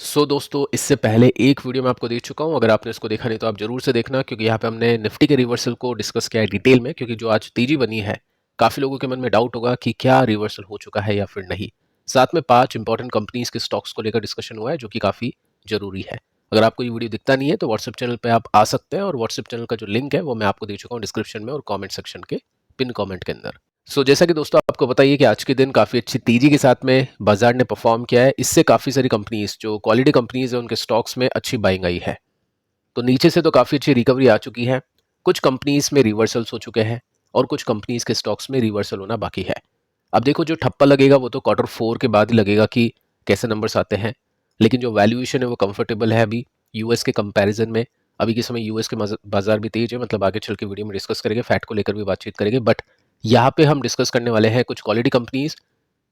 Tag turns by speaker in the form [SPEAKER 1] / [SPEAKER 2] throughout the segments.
[SPEAKER 1] दोस्तों, इससे पहले एक वीडियो मैं आपको दे चुका हूं। अगर आपने इसको देखा नहीं तो आप जरूर से देखना, क्योंकि यहाँ पे हमने निफ्टी के रिवर्सल को डिस्कस किया है डिटेल में। क्योंकि जो आज तेजी बनी है, काफी लोगों के मन में डाउट होगा कि क्या रिवर्सल हो चुका है या फिर नहीं। साथ में 5 इंपॉर्टेंट कंपनीज के स्टॉक्स को लेकर डिस्कशन हुआ है, जो कि काफी जरूरी है। अगर आपको ये वीडियो दिखता नहीं है तो व्हाट्सएप चैनल पे आप आ सकते हैं, और व्हाट्सएप चैनल का जो लिंक है वो मैं आपको दे चुका हूँ डिस्क्रिप्शन में और कॉमेंट सेक्शन के पिन कॉमेंट के अंदर। जैसा कि दोस्तों आपको बताइए कि आज के दिन काफ़ी अच्छी तेजी के साथ में बाजार ने परफॉर्म किया है। इससे काफ़ी सारी कंपनीज, जो क्वालिटी कंपनीज है, उनके स्टॉक्स में अच्छी बाइंग आई है। तो नीचे से तो काफ़ी अच्छी रिकवरी आ चुकी है। कुछ कंपनीज में रिवर्सल्स हो चुके हैं और कुछ कंपनीज के स्टॉक्स में रिवर्सल होना बाकी है। अब देखो, जो ठप्पा लगेगा वो तो Q4 के बाद ही लगेगा कि कैसे नंबर्स आते हैं। लेकिन जो वैल्यूएशन है वो कंफर्टेबल है अभी यूएस के कंपैरिजन में। अभी के समय यूएस के बाजार भी तेज है, मतलब आगे चल के वीडियो में डिस्कस करेंगे, फैट को लेकर भी बातचीत करेंगे। बट यहाँ पे हम डिस्कस करने वाले हैं कुछ क्वालिटी कंपनीज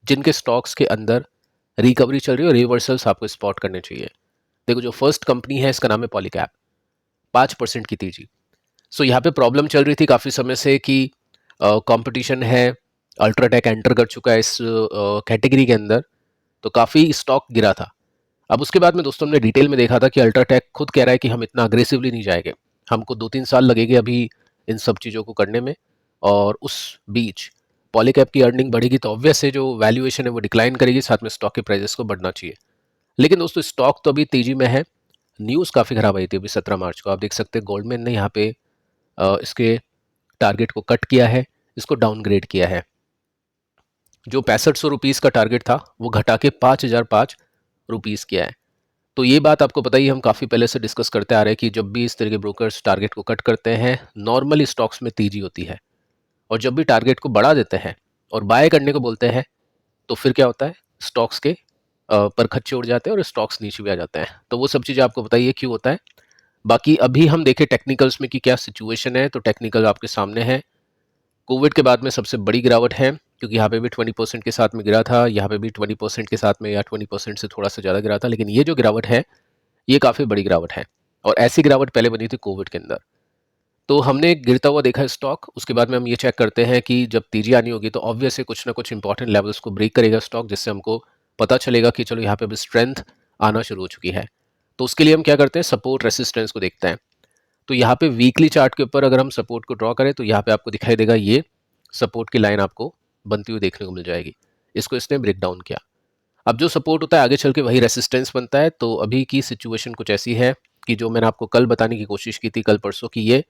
[SPEAKER 1] जिनके स्टॉक्स के अंदर रिकवरी चल रही है और रिवर्सल्स आपको स्पॉट करने चाहिए। देखो, जो फर्स्ट कंपनी है इसका नाम है पॉलीकैब। 5% की तेजी। यहाँ पे प्रॉब्लम चल रही थी काफ़ी समय से कि कंपटीशन है, अल्ट्राटेक एंटर कर चुका है इस कैटेगरी के अंदर, तो काफ़ी स्टॉक गिरा था। अब उसके बाद में दोस्तों हमने डिटेल में देखा था कि अल्ट्राटेक खुद कह रहा है कि हम इतना अग्रेसिवली नहीं जाएंगे, हमको 2-3 साल लगेंगे अभी इन सब चीज़ों को करने में। और उस बीच पॉलीकैब की अर्निंग बढ़ेगी तो ऑब्वियस है जो वैल्यूएशन है वो डिक्लाइन करेगी, साथ में स्टॉक के प्राइसेस को बढ़ना चाहिए। लेकिन दोस्तों स्टॉक तो अभी तेजी में है। न्यूज़ काफ़ी खराब आई थी अभी 17 मार्च को। आप देख सकते हैं गोल्डमैन ने यहाँ पे इसके टारगेट को कट किया है, इसको डाउनग्रेड किया है। जो 6500 रुपीज़ का टारगेट था वो घटा के 5005 रुपीज़ किया है। तो ये बात आपको पता ही, हम काफ़ी पहले से डिस्कस करते आ रहे हैं कि जब भी इस तरह के ब्रोकर्स टारगेट को कट करते हैं, नॉर्मली स्टॉक्स में तेजी होती है। और जब भी टारगेट को बढ़ा देते हैं और बाय करने को बोलते हैं, तो फिर क्या होता है, स्टॉक्स के पर खच्चे उड़ जाते हैं और स्टॉक्स नीचे भी आ जाते हैं। तो वो सब चीज़ें आपको बताइए क्यों होता है। बाकी अभी हम देखें टेक्निकल्स में कि क्या सिचुएशन है, तो टेक्निकल आपके सामने है। कोविड के बाद में सबसे बड़ी गिरावट है, क्योंकि यहाँ पे भी 20% के साथ में गिरा था, यहाँ पे भी 20% के साथ में या 20% से थोड़ा सा ज़्यादा गिरा था। लेकिन ये जो गिरावट है ये काफ़ी बड़ी गिरावट है, और ऐसी गिरावट पहले बनी थी कोविड के अंदर। तो हमने गिरता हुआ देखा स्टॉक, उसके बाद में हम ये चेक करते हैं कि जब तेजी आनी होगी तो ऑब्वियस है कुछ ना कुछ इंपॉर्टेंट लेवल्स को ब्रेक करेगा स्टॉक, जिससे हमको पता चलेगा कि चलो यहाँ पे अभी स्ट्रेंथ आना शुरू हो चुकी है। तो उसके लिए हम क्या करते हैं, सपोर्ट रेसिस्टेंस को देखते हैं। तो यहाँ पे वीकली चार्ट के ऊपर अगर हम सपोर्ट को ड्रॉ करें तो यहाँ पे आपको दिखाई देगा, ये सपोर्ट की लाइन आपको बनती हुई देखने को मिल जाएगी। इसको इसने ब्रेक डाउन किया। अब जो सपोर्ट होता है आगे चल के वही रेसिस्टेंस बनता है। तो अभी की सिचुएशन कुछ ऐसी है कि जो मैंने आपको कल बताने की कोशिश की थी, कल परसों, की ये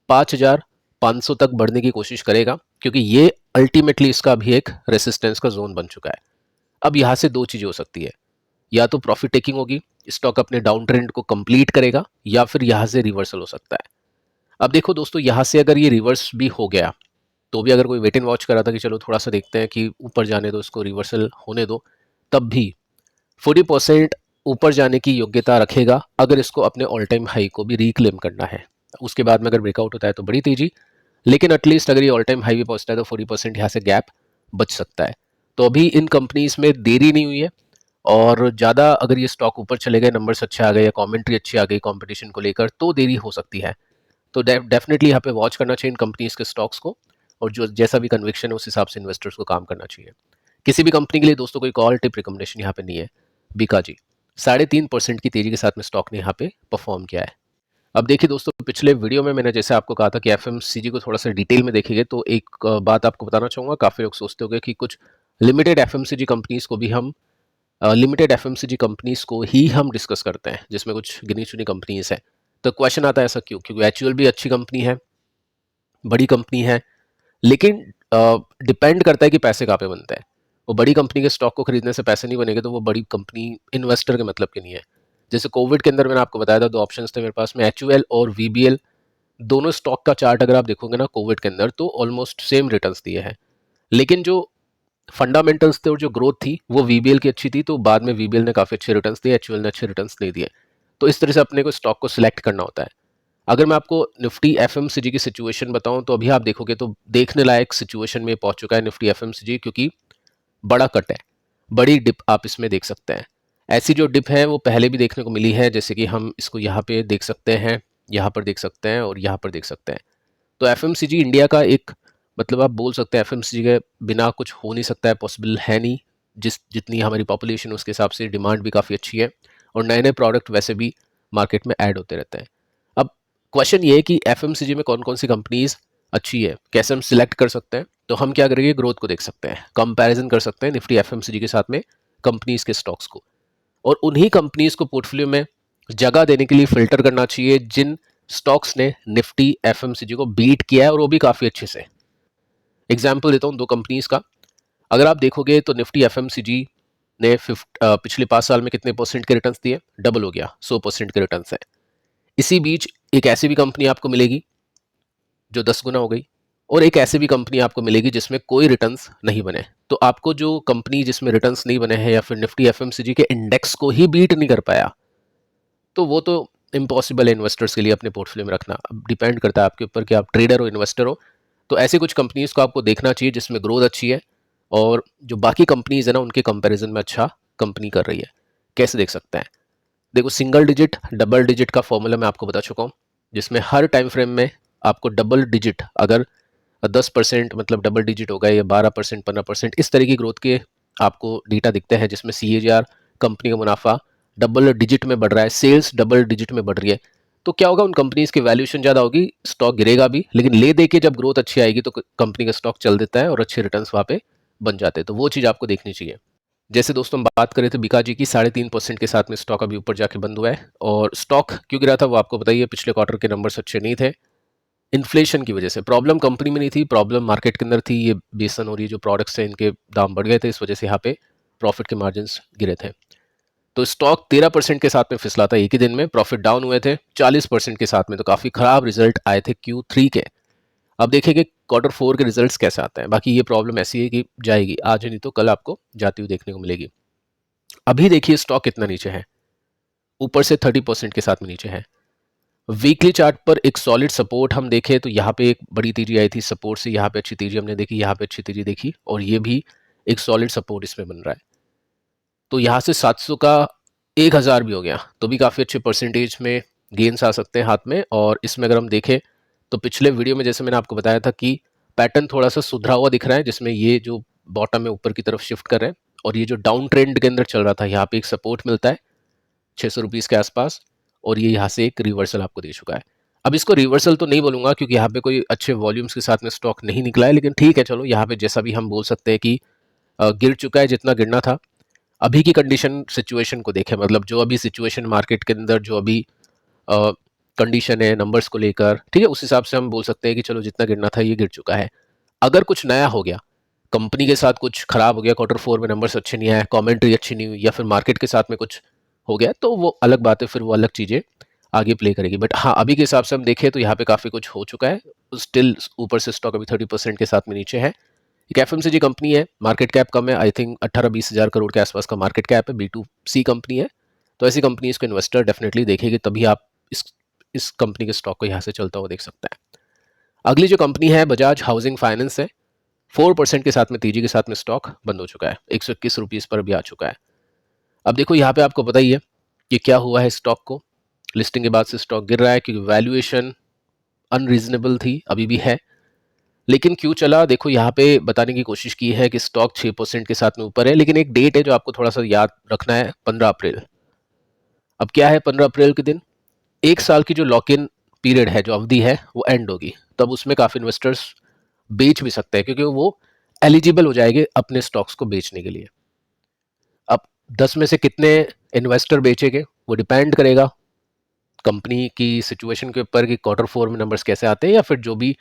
[SPEAKER 1] 5500 तक बढ़ने की कोशिश करेगा, क्योंकि ये अल्टीमेटली इसका अभी एक रेसिस्टेंस का जोन बन चुका है। अब यहाँ से दो चीज़ें हो सकती है, या तो प्रॉफिट टेकिंग होगी, स्टॉक अपने डाउन ट्रेंड को कंप्लीट करेगा, या फिर यहाँ से रिवर्सल हो सकता है। अब देखो दोस्तों, यहाँ से अगर ये रिवर्स भी हो गया तो भी अगर कोई वेट एंड वॉच कर रहा था कि चलो थोड़ा सा देखते हैं कि ऊपर जाने दो, इसको रिवर्सल होने दो, तब भी 40% ऊपर जाने की योग्यता रखेगा अगर इसको अपने ऑल टाइम हाई को भी रिक्लेम करना है। उसके बाद में अगर ब्रेकआउट होता है तो बड़ी तेजी, लेकिन एटलीस्ट अगर ये ऑल टाइम हाई भी पहुंचता है तो 40% यहाँ से गैप बच सकता है। तो अभी इन कंपनीज में देरी नहीं हुई है, और ज़्यादा अगर ये स्टॉक ऊपर चले गए, नंबर्स अच्छे आ गए या कमेंट्री अच्छी आ गई कंपटीशन को लेकर, तो देरी हो सकती है। तो डेफिनेटली यहाँ पे वॉच करना चाहिए इन कंपनीज के स्टॉक्स को, और जो जैसा भी कन्विक्शन है उस हिसाब से इन्वेस्टर्स को काम करना चाहिए। किसी भी कंपनी के लिए दोस्तों कोई कॉल टिप रिकमेंडेशन यहाँ पे नहीं है। बीका जी 3.5% की तेजी के साथ में स्टॉक ने यहाँ पे परफॉर्म किया है। अब देखिए दोस्तों, पिछले वीडियो में मैंने जैसे आपको कहा था कि एफएमसीजी को थोड़ा सा डिटेल में देखेंगे, तो एक बात आपको बताना चाहूँगा। काफ़ी लोग सोचते होंगे कि कुछ लिमिटेड एफएमसीजी कंपनीज को भी हम लिमिटेड एफएमसीजी कंपनीज को ही हम डिस्कस करते हैं, जिसमें कुछ गिनी चुनी कंपनीज हैं। तो क्वेश्चन आता है ऐसा क्यों, क्योंकि एचयूएल भी अच्छी कंपनी है, बड़ी कंपनी है, लेकिन डिपेंड करता है कि पैसे कहाँ पे बनते हैं। वो बड़ी कंपनी के स्टॉक को खरीदने से पैसे नहीं बनेंगे तो वो बड़ी कंपनी इन्वेस्टर के मतलब की नहीं है। जैसे कोविड के अंदर मैंने आपको बताया था, दो ऑप्शंस थे मेरे पास में, एचयूएल और वीबीएल। दोनों स्टॉक का चार्ट अगर आप देखोगे ना कोविड के अंदर, तो ऑलमोस्ट सेम रिटर्न्स दिए हैं। लेकिन जो फंडामेंटल्स थे और जो ग्रोथ थी वो वीबीएल की अच्छी थी, तो बाद में वीबीएल ने काफ़ी अच्छे रिटर्न्स दिए, एचयूएल ने अच्छे रिटर्न्स नहीं दिए। तो इस तरह से अपने को स्टॉक को सिलेक्ट करना होता है। अगर मैं आपको निफ्टी एफएमसीजी की सिचुएशन बताऊं तो अभी आप देखोगे तो देखने लायक सिचुएशन में पहुंच चुका है निफ्टी एफएमसीजी, क्योंकि बड़ा कट है, बड़ी डिप आप इसमें देख सकते हैं। ऐसी जो डिप है वो पहले भी देखने को मिली है, जैसे कि हम इसको यहाँ पे देख सकते हैं, यहाँ पर देख सकते हैं और यहाँ पर देख सकते हैं। तो एफएमसीजी इंडिया का एक, मतलब आप बोल सकते हैं एफएमसीजी के बिना कुछ हो नहीं सकता है, पॉसिबल है नहीं। जितनी हमारी पॉपुलेशन उसके हिसाब से डिमांड भी काफ़ी अच्छी है, और नए नए प्रोडक्ट वैसे भी मार्केट में ऐड होते रहते हैं। अब क्वेश्चन ये है कि एफएमसीजी में कौन कौन सी कंपनीज अच्छी है, कैसे हम सिलेक्ट कर सकते हैं। तो हम क्या करेंगे, ग्रोथ को देख सकते हैं, कंपैरिजन कर सकते हैं निफ्टी एफएमसीजी के साथ में कंपनीज के स्टॉक्स को, और उन्हीं कंपनीज को पोर्टफोलियो में जगह देने के लिए फिल्टर करना चाहिए जिन स्टॉक्स ने निफ्टी एफएमसीजी को बीट किया है और वो भी काफ़ी अच्छे से। एग्जाम्पल देता हूँ दो कंपनीज का। अगर आप देखोगे तो निफ्टी एफएमसीजी ने पिछले 5 साल में कितने परसेंट के रिटर्न्स दिए, डबल हो गया, 100% के रिटर्न्स है। इसी बीच एक ऐसी भी कंपनी आपको मिलेगी जो 10 गुना हो गई, और एक ऐसी भी कंपनी आपको मिलेगी जिसमें कोई रिटर्न्स नहीं बने। तो आपको जो कंपनी जिसमें रिटर्न्स नहीं बने हैं या फिर निफ्टी एफएमसीजी के इंडेक्स को ही बीट नहीं कर पाया, तो वो तो इम्पॉसिबल है इन्वेस्टर्स के लिए अपने पोर्टफोलियो में रखना। अब डिपेंड करता है आपके ऊपर कि आप ट्रेडर हो इन्वेस्टर हो। तो ऐसी कुछ कंपनीज को आपको देखना चाहिए जिसमें ग्रोथ अच्छी है और जो बाकी कंपनीज है ना उनके कंपैरिजन में अच्छा कंपनी कर रही है। कैसे देख सकते हैं, देखो सिंगल डिजिट डबल डिजिट का फॉर्मूला मैं आपको बता चुका हूँ, जिसमें हर टाइम फ्रेम में आपको डबल डिजिट, अगर 10% मतलब डबल डिजिट होगा या 12% 15% इस तरह की ग्रोथ के आपको डेटा दिखते हैं, जिसमें CAGR कंपनी का मुनाफा डबल डिजिट में बढ़ रहा है, सेल्स डबल डिजिट में बढ़ रही है। तो क्या होगा, उन कंपनीज की वैल्यूएशन ज़्यादा होगी, स्टॉक गिरेगा भी, लेकिन ले दे के जब ग्रोथ अच्छी आएगी तो कंपनी का स्टॉक चल देता है और अच्छे रिटर्न्स वहाँ पे बन जाते हैं। तो वो चीज़ आपको देखनी चाहिए। जैसे दोस्तों हम बात करें तो बीकाजी की 3.5% के साथ में स्टॉक अभी ऊपर जाके बंद हुआ है, और स्टॉक क्यों गिरा था वो आपको बताइए, पिछले क्वार्टर के नंबर्स अच्छे नहीं थे, इन्फ्लेशन की वजह से। प्रॉब्लम कंपनी में नहीं थी, प्रॉब्लम मार्केट के अंदर थी। ये बेसन और ये जो प्रोडक्ट्स हैं इनके दाम बढ़ गए थे, इस वजह से यहाँ पे प्रॉफिट के मार्जिन गिरे थे। तो स्टॉक 13% के साथ में फिसला था एक ही दिन में, प्रॉफिट डाउन हुए थे 40% के साथ में। तो काफ़ी खराब रिजल्ट आए थे Q3 के। अब देखेंगे Q4 के रिजल्ट्स कैसे आते हैं। बाकी ये प्रॉब्लम ऐसी है कि जाएगी, आज नहीं तो कल आपको जाती हुई देखने को मिलेगी। अभी देखिए स्टॉक कितना नीचे है, ऊपर से 30% के साथ में नीचे है। वीकली चार्ट पर एक सॉलिड सपोर्ट हम देखें तो यहाँ पे एक बड़ी तेजी आई थी, सपोर्ट से यहाँ पे अच्छी तेजी हमने देखी, यहाँ पे अच्छी तेजी देखी, और ये भी एक सॉलिड सपोर्ट इसमें बन रहा है। तो यहाँ से 700 का 1000 भी हो गया तो भी काफ़ी अच्छे परसेंटेज में गेंस आ सकते हैं हाथ में। और इसमें अगर हम देखें तो पिछले वीडियो में जैसे मैंने आपको बताया था कि पैटर्न थोड़ा सा सुधरा हुआ दिख रहा है, जिसमें ये जो बॉटम में ऊपर की तरफ शिफ्ट कर रहे हैं, और ये जो डाउन ट्रेंड के अंदर चल रहा था यहाँ पे एक सपोर्ट मिलता है 600 रुपीज़ के आसपास, और ये यहाँ से एक रिवर्सल आपको दे चुका है। अब इसको रिवर्सल तो नहीं बोलूँगा क्योंकि यहाँ पे कोई अच्छे वॉल्यूम्स के साथ में स्टॉक नहीं निकला है, लेकिन ठीक है चलो, यहाँ पे जैसा भी हम बोल सकते हैं कि गिर चुका है जितना गिरना था। अभी की कंडीशन सिचुएशन को देखें, मतलब जो अभी सिचुएशन मार्केट के अंदर जो अभी कंडीशन है नंबर्स को लेकर, ठीक है, उस हिसाब से हम बोल सकते हैं कि चलो जितना गिरना था ये गिर चुका है। अगर कुछ नया हो गया, कंपनी के साथ कुछ खराब हो गया, Q4 में नंबर्स अच्छे नहीं आए, कमेंट्री अच्छी नहीं हुई, या फिर मार्केट के साथ में कुछ हो गया, तो वो अलग बात है, फिर वो अलग चीज़ें आगे प्ले करेगी। बट हाँ, अभी के हिसाब से हम देखें तो यहाँ पे काफ़ी कुछ हो चुका है। स्टिल ऊपर से स्टॉक अभी 30% के साथ में नीचे है। एक एफएमसीजी कंपनी है, मार्केट कैप कम है, आई थिंक 18-20 हज़ार करोड़ के आसपास का मार्केट कैप है, B2C कंपनी है। तो ऐसी कंपनीज को इन्वेस्टर डेफिनेटली देखेंगे, तभी आप इस कंपनी के स्टॉक को यहाँ से चलता हुआ देख सकते हैं। अगली जो कंपनी है बजाज हाउसिंग फाइनेंस है, 4% के साथ में तेजी के साथ में स्टॉक बंद हो चुका है, 121 रुपीज़ पर भी आ चुका है। अब देखो यहाँ पे आपको पता ही है कि क्या हुआ है स्टॉक को, लिस्टिंग के बाद से स्टॉक गिर रहा है क्योंकि वैल्यूएशन अनरीजनेबल थी, अभी भी है, लेकिन क्यों चला, देखो यहाँ पे बताने की कोशिश की है कि स्टॉक 6% के साथ में ऊपर है, लेकिन एक डेट है जो आपको थोड़ा सा याद रखना है, 15 अप्रैल। अब क्या है 15 अप्रैल के दिन, एक साल की जो लॉक इन पीरियड है, जो अवधि है, वो एंड होगी। तब उसमें काफ़ी इन्वेस्टर्स बेच भी सकते हैं क्योंकि वो एलिजिबल हो जाएंगे अपने स्टॉक्स को बेचने के लिए। अब 10 में से कितने इन्वेस्टर बेचेंगे वो डिपेंड करेगा कंपनी की सिचुएशन के ऊपर कि Q4 में नंबर्स कैसे आते हैं, या फिर जो भी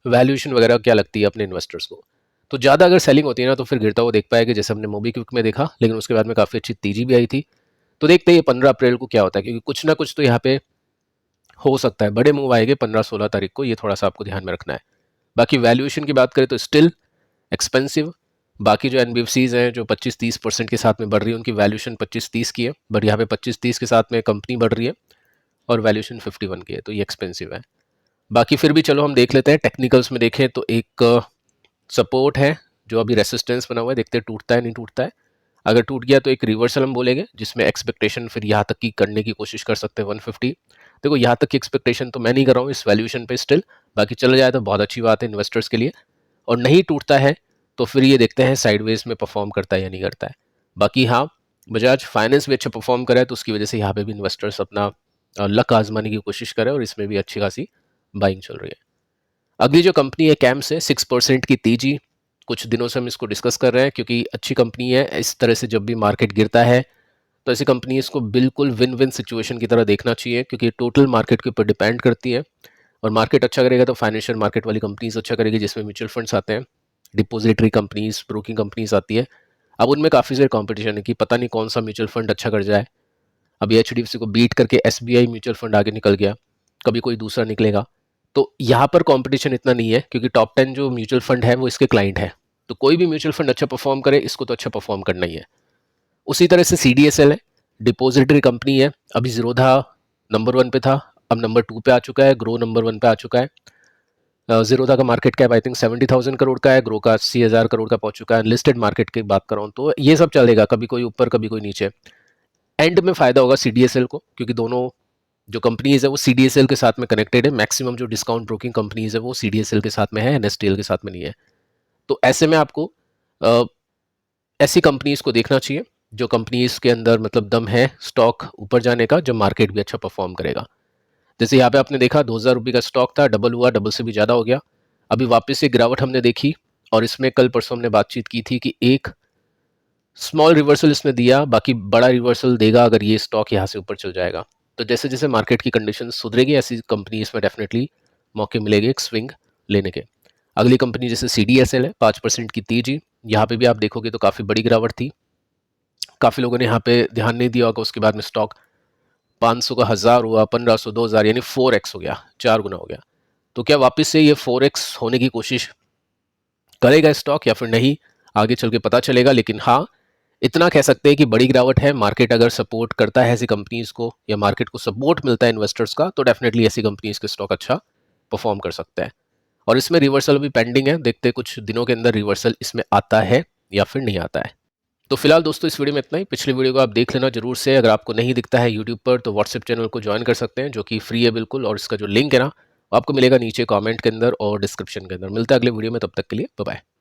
[SPEAKER 1] वैल्यूएशन वगैरह क्या लगती है अपने इन्वेस्टर्स को। तो ज़्यादा अगर सेलिंग होती है ना तो फिर गिरता हुआ देख पाएगा, जैसे हमने मोबीक्विक में देखा, लेकिन उसके बाद में काफ़ी अच्छी तेजी भी आई थी। तो देखते हैं ये 15 अप्रैल को क्या होता है, क्योंकि कुछ ना कुछ तो यहाँ पे हो सकता है, बड़े मूव आएंगे 15-16 तारीख को, ये थोड़ा सा आपको ध्यान में रखना है। बाकी वैल्यूएशन की बात करें तो स्टिल एक्सपेंसिव। बाकी जो एनबीएफसीज हैं जो 25-30% के साथ में बढ़ रही है, उनकी वैल्यूएशन 25-30 की है, बट यहाँ पे 25-30 के साथ में कंपनी बढ़ रही है और वैल्यूएशन 51 की है, तो ये एक्सपेंसिव है। बाकी फिर भी चलो हम देख लेते हैं, टेक्निकल्स में देखें तो एक सपोर्ट है जो अभी रेसिस्टेंस बना हुआ है, देखते हैं टूटता है नहीं टूटता है। अगर टूट गया तो एक रिवर्सल हम बोलेंगे, जिसमें एक्सपेक्टेशन फिर यहाँ तक की करने की कोशिश कर सकते हैं 150। देखो यहाँ तक की एक्सपेक्टेशन तो मैं नहीं कर रहा हूँ इस वैल्यूएशन पे स्टिल, बाकी चला जाए तो बहुत अच्छी बात है इन्वेस्टर्स के लिए। और नहीं टूटता है तो फिर ये देखते हैं साइडवेज में परफॉर्म करता है या नहीं करता है। बाकी हाँ, बजाज फाइनेंस भी अच्छा परफॉर्म करा है, तो उसकी वजह से यहाँ पे भी इन्वेस्टर्स अपना लक आजमाने की कोशिश करें और इसमें भी अच्छी खासी बाइंग चल रही है। अगली जो कंपनी है कैम्स है, 6% की तेजी। कुछ दिनों से हम इसको डिस्कस कर रहे हैं क्योंकि अच्छी कंपनी है। इस तरह से जब भी मार्केट गिरता है तो ऐसी कंपनी इसको बिल्कुल विन विन सिचुएशन की तरह देखना चाहिए, क्योंकि टोटल मार्केट के ऊपर डिपेंड करती है। और मार्केट अच्छा करेगा तो फाइनेंशियल मार्केट वाली कंपनीज अच्छा करेगी, जिसमें म्यूचुअल फंड्स आते हैं, डिपोजिटरी कंपनीज, ब्रोकिंग कंपनीज आती है। अब उनमें काफ़ी सारे कॉम्पिटिशन है कि पता नहीं कौन सा म्यूचुअल फंड अच्छा कर जाए। अभी एचडीएफसी को बीट करके एसबीआई म्यूचुअल फंड आगे निकल गया, कभी कोई दूसरा निकलेगा। तो यहाँ पर कंपटीशन इतना नहीं है क्योंकि टॉप 10 जो म्यूचुअल फंड है वो इसके क्लाइंट है। तो कोई भी म्यूचुअल फंड अच्छा परफॉर्म करे, इसको तो अच्छा परफॉर्म करना ही है। उसी तरह से सीडीएसएल है, डिपोजिटरी कंपनी है। अभी जीरोधा नंबर 1 पे था, अब नंबर 2 पे आ चुका है, ग्रो नंबर 1 पे आ चुका है। जीरोधा का market cap I think 70,000 crore का है, ग्रो का 80,000 करोड़ का पहुंच चुका है। लिस्टेड मार्केट की बात कर रहा हूँ, तो ये सब चलेगा, कभी कोई ऊपर कभी कोई नीचे। एंड में फायदा होगा सीडीएसएल को, क्योंकि दोनों जो कंपनीज है वो सीडीएसएल के साथ में कनेक्टेड है। मैक्सिमम जो डिस्काउंट ब्रोकिंग कंपनीज है वो सीडीएसएल के साथ में है, एनएसडीएल के साथ में नहीं है। तो ऐसे में आपको ऐसी कंपनीज को देखना चाहिए जो कंपनीज के अंदर मतलब दम है स्टॉक ऊपर जाने का, जब मार्केट भी अच्छा परफॉर्म करेगा। जैसे यहाँ पे आपने देखा 2,000 रुपये का स्टॉक था, डबल हुआ, डबल से भी ज़्यादा हो गया। अभी वापस से गिरावट हमने देखी, और इसमें कल परसों हमने बातचीत की थी कि एक स्मॉल रिवर्सल इसने दिया, बाकी बड़ा रिवर्सल देगा अगर ये स्टॉक यहाँ से ऊपर चल जाएगा। तो जैसे जैसे मार्केट की कंडीशन सुधरेगी, ऐसी कंपनी इसमें डेफिनेटली मौके मिलेंगे एक स्विंग लेने के। अगली कंपनी जैसे CDSL है, 5% की तेजी। यहाँ पे भी आप देखोगे तो काफ़ी बड़ी गिरावट थी। काफ़ी लोगों ने यहाँ पे ध्यान नहीं दिया होगा, उसके बाद में स्टॉक 500 का 1000 हुआ, 1500, 2000, यानी 4x हो गया, 4 गुना हो गया। तो क्या वापस से ये 4x होने की कोशिश करेगा स्टॉक या फिर नहीं, आगे चल के पता चलेगा। लेकिन हाँ, इतना कह सकते हैं कि बड़ी गिरावट है। मार्केट अगर सपोर्ट करता है ऐसी कंपनीज को, या मार्केट को सपोर्ट मिलता है इन्वेस्टर्स का, तो डेफिनेटली ऐसी कंपनीज के स्टॉक अच्छा परफॉर्म कर सकता है। और इसमें रिवर्सल भी पेंडिंग है, देखते हैं कुछ दिनों के अंदर रिवर्सल इसमें आता है या फिर नहीं आता है। तो फिलहाल दोस्तों इस वीडियो में इतना ही। पिछली वीडियो को आप देख लेना जरूर से। अगर आपको नहीं दिखता है यूट्यूब पर तो व्हाट्सएप चैनल को ज्वाइन कर सकते हैं, जो कि फ्री है बिल्कुल, और इसका जो लिंक है ना, वो आपको मिलेगा नीचे कमेंट के अंदर और डिस्क्रिप्शन के अंदर। मिलता है अगले वीडियो में, तब तक के लिए बाय बाय।